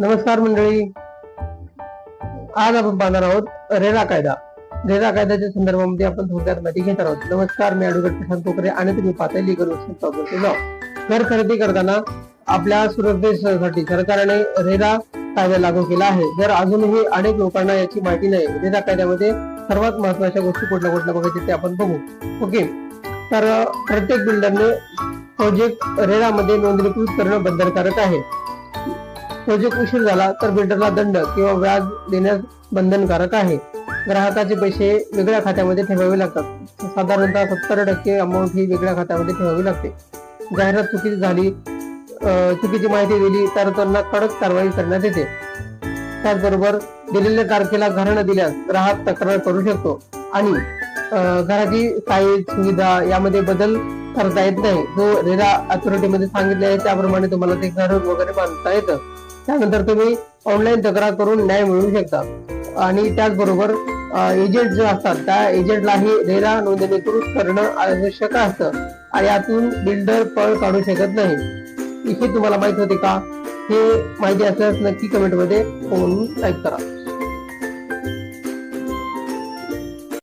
नमस्कार मंडळी, आज आपण पाहणार आहोत रेरा कायदा. रेरा कायद्याच्या संदर्भामध्ये आपण थोडक्यात माहिती घेणार आहोत. नमस्कार, मी ॲडव्होकेट प्रशांत कोकरे आणि तुम्ही पाहताय लीगल वर्कशॉप प्रॉपर्टी लॉ. घर खरेदी करताना आपल्या सुरक्षेसाठी सरकारने रेरा कायदा लागू केला आहे. जर अजूनही अनेक लोकांना याची माहिती नाही, रेरा कायद्यामध्ये सर्वात महत्वाच्या गोष्टी कुठल्या बघायच्या ते आपण बघू. ओके, तर प्रत्येक बिल्डरने प्रोजेक्ट रेरामध्ये नोंदणीकृत करणं बंधनकारक आहे. प्रोजेक्ट उशीर झाला तर बिल्डरला दंड किंवा व्याज देण्यास बंधनकारक आहे. ग्राहकाचे पैसे वेगळ्या खात्यामध्ये ठेवावे लागतात. साधारणतः 70% अमाऊंट ही वेगळ्या खात्यामध्ये ठेवावी लागते. जाहिरात चुकीची झाली, चुकीची माहिती दिली तर त्यांना कडक कारवाई करण्यात येते. त्याचबरोबर दिलेल्या तारखेला घर न दिल्यास ग्राहक तक्रार करू शकतो आणि घराची साईज सुविधा यामध्ये बदल करता येत नाही. जो रेरा अथॉरिटीमध्ये सांगितले आहे त्याप्रमाणे तुम्हाला ते घर वगैरे बांधता येतं. त्यानंतर तुम्ही ऑनलाईन तक्रार करून न्याय मिळवू शकता. आणि त्याचबरोबर एजंट जे असतात त्या एजंटलाही रेरा नोंदणीकृत करणं आवश्यक असतं. यातून बिल्डर पळ काढू शकत नाही. हे तुम्हाला माहित होते का? हे माहिती असल्यास नक्की कमेंट मध्ये टाईप करा.